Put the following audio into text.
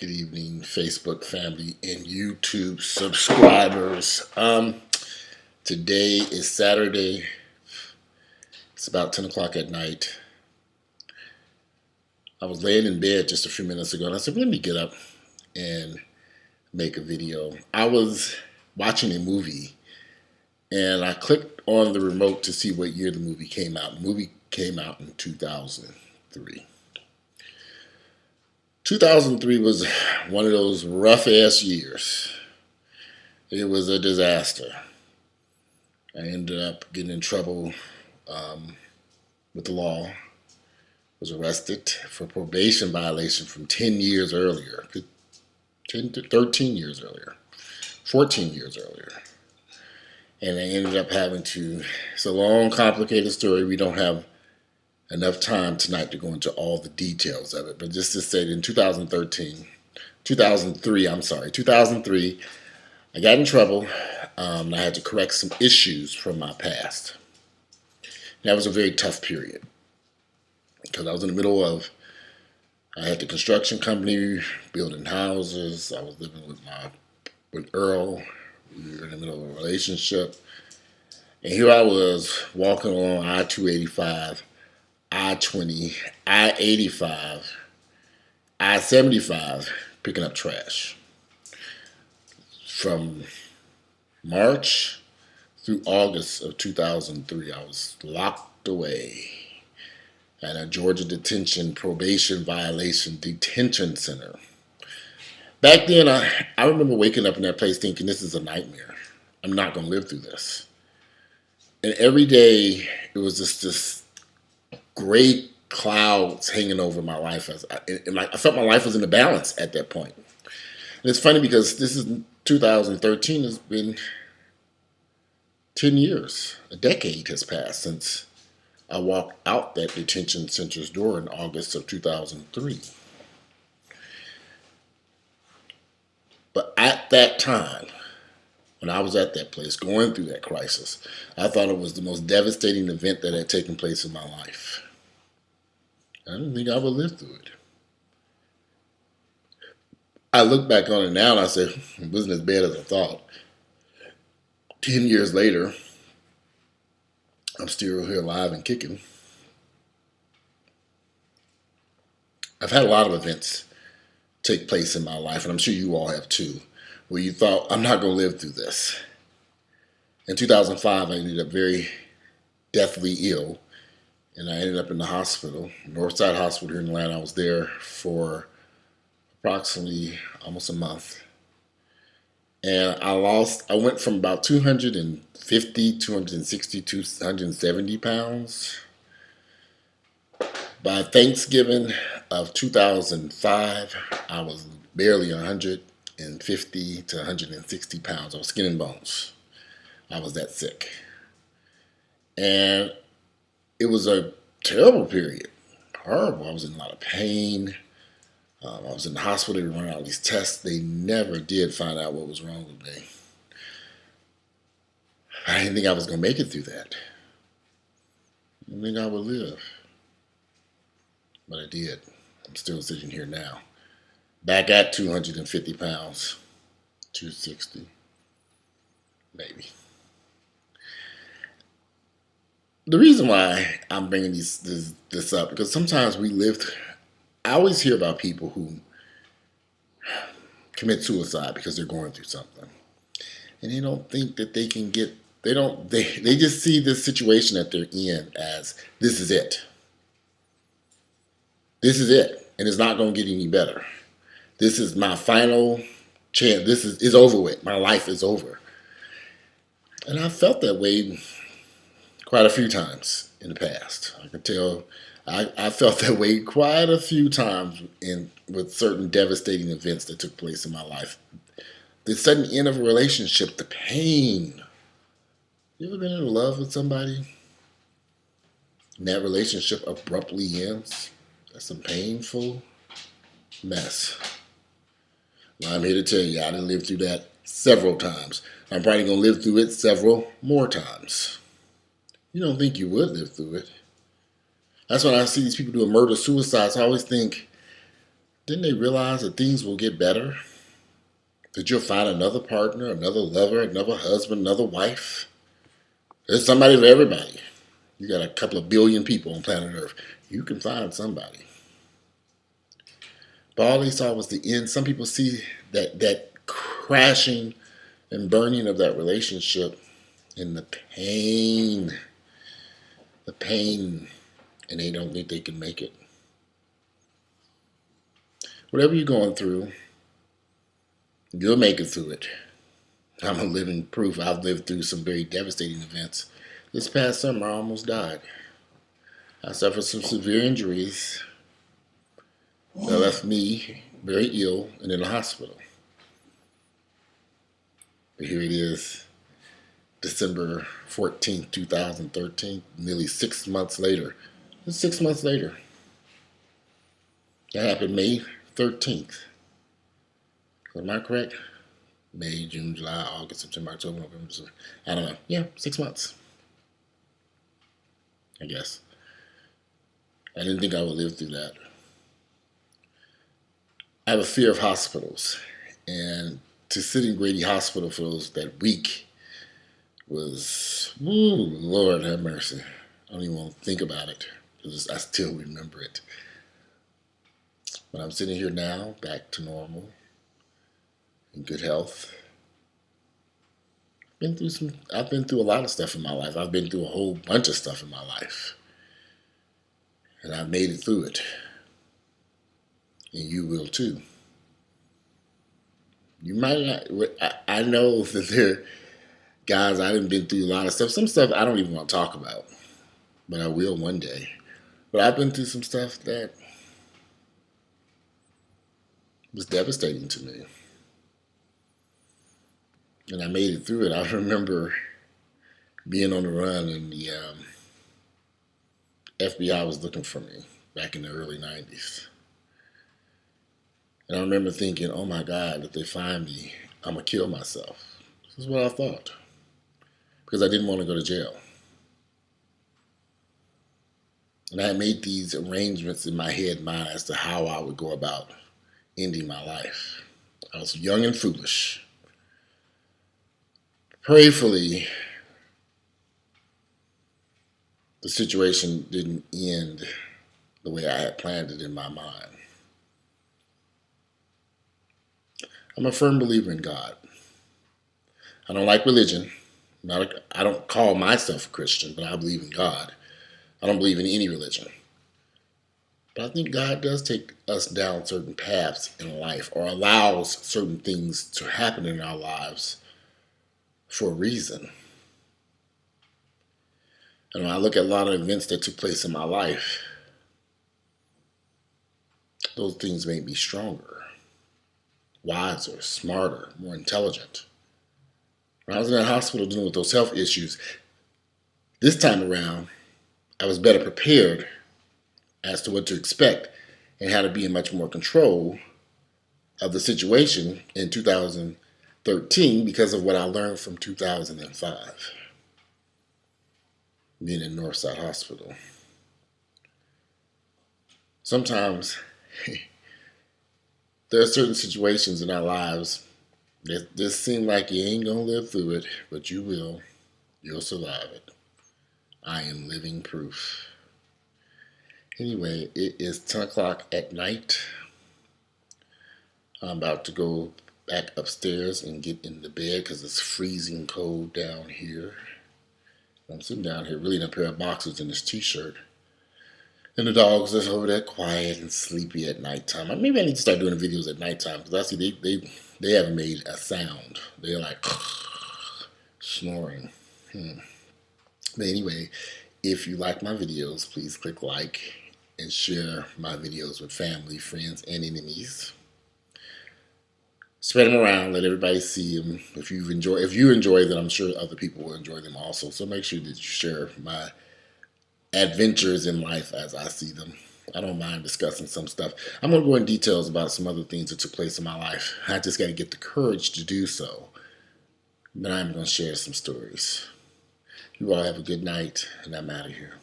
Good evening, Facebook family and YouTube subscribers. Today is Saturday. It's about 10 o'clock at night. I was laying in bed just a few minutes ago and I said, let me get up and make a video. I was watching a movie and I clicked on the remote to see what year the movie came out. The movie came out in 2003. 2003 was one of those rough ass years. It was a disaster. I ended up getting in trouble with the law. Was arrested for probation violation from 10 years earlier, 10 to 13 years earlier, 14 years earlier. And I ended up having to, it's a long, complicated story. We don't have enough time tonight to go into all the details of it. But just to say that in 2003, I got in trouble. I had to correct some issues from my past. That was a very tough period because I was in the middle of, I had the construction company building houses. I was living with Earl. We were in the middle of a relationship. And here I was walking along I-285, I-20, I-85, I-75, picking up trash. From March through August of 2003, I was locked away at a Georgia detention probation violation detention center. Back then, I remember waking up in that place thinking, this is a nightmare. I'm not going to live through this. And every day, it was just this gray clouds hanging over my life. I felt my life was in a balance at that point. And it's funny because this is 2013, has been 10 years. A decade has passed since I walked out that detention center's door in August of 2003. But at that time, when I was at that place, going through that crisis, I thought it was the most devastating event that had taken place in my life. I didn't think I would live through it. I look back on it now and I say, it wasn't as bad as I thought. 10 years later, I'm still here alive and kicking. I've had a lot of events take place in my life, and I'm sure you all have too, where you thought, I'm not going to live through this. In 2005, I ended up very deathly ill, and I ended up in the hospital, Northside Hospital here in Atlanta. I was there for approximately almost a month. And I went from about 250, 260, 270 pounds. By Thanksgiving of 2005, I was barely 150 to 160 pounds. I was skin and bones. I was that sick. And it was a terrible period. Horrible. I was in a lot of pain. I was in the hospital. They were running all these tests. They never did find out what was wrong with me. I didn't think I was going to make it through that. I didn't think I would live. But I did. I'm still sitting here now. Back at 250 pounds. 260. Maybe. The reason why I'm bringing this up, because sometimes I always hear about people who commit suicide because they're going through something. And they don't think that they can they just see this situation that they're in as, this is it. This is it. And it's not going to get any better. This is my final chance. This is over with. My life is over. And I felt that way quite a few times in the past. I can tell I felt that way quite a few times with certain devastating events that took place in my life. The sudden end of a relationship, the pain. You ever been in love with somebody and that relationship abruptly ends? That's a painful mess. Well, I'm here to tell you, I done lived through that several times. I'm probably going to live through it several more times. You don't think you would live through it. That's when I see these people doing murder suicides. I always think, Didn't they realize that things will get better? That you'll find another partner, another lover, another husband, another wife? There's somebody for everybody. You got a couple of billion people on planet Earth. You can find somebody. But all they saw was the end. Some people see that crashing and burning of that relationship and the pain, and they don't think they can make it. Whatever you're going through, you'll make it through it. I'm a living proof. I've lived through some very devastating events. This past summer, I almost died. I suffered some severe injuries that left me very ill and in the hospital. But here it is, December 14th, 2013, nearly 6 months later. It's 6 months later. That happened May 13th. Am I correct? May, June, July, August, September, October, November, December. I don't know. Yeah, 6 months. I guess. I didn't think I would live through that. I have a fear of hospitals. And to sit in Grady Hospital for that week was, Lord have mercy. I don't even want to think about it because I still remember it. But I'm sitting here now, back to normal, in good health. I've been through a lot of stuff in my life. I've been through a whole bunch of stuff in my life. And I've made it through it. And you will too. You might not, I know that there, guys, I've been through a lot of stuff. Some stuff I don't even want to talk about. But I will one day. But I've been through some stuff that was devastating to me. And I made it through it. I remember being on the run and the FBI was looking for me back in the early 90s. And I remember thinking, oh my God, if they find me, I'm going to kill myself. This is what I thought. Because I didn't want to go to jail. And I had made these arrangements in my head and mind as to how I would go about ending my life. I was young and foolish. Prayerfully, the situation didn't end the way I had planned it in my mind. I'm a firm believer in God. I don't like religion. I don't call myself a Christian, but I believe in God. I don't believe in any religion. But I think God does take us down certain paths in life or allows certain things to happen in our lives for a reason. And when I look at a lot of events that took place in my life, those things made me stronger, wiser, smarter, more intelligent. When I was in that hospital dealing with those health issues, this time around, I was better prepared as to what to expect and how to be in much more control of the situation in 2013 because of what I learned from 2005, being in Northside Hospital. Sometimes there are certain situations in our lives that just seem like you ain't gonna live through it, but you will. You'll survive it. I am living proof. Anyway, it is 10 o'clock at night. I'm about to go back upstairs and get into bed because it's freezing cold down here. I'm sitting down here really in a pair of boxers and this t-shirt. And the dogs are over there quiet and sleepy at nighttime. Maybe I need to start doing the videos at nighttime because I see they haven't made a sound. They're like snoring. But anyway, if you like my videos, please click like and share my videos with family, friends, and enemies. Spread them around, let everybody see them. If you enjoy them, I'm sure other people will enjoy them also. So make sure that you share my adventures in life as I see them. I don't mind discussing some stuff. I'm going to go in details about some other things that took place in my life. I just got to get the courage to do so. But I'm going to share some stories. You all have a good night, and I'm out of here.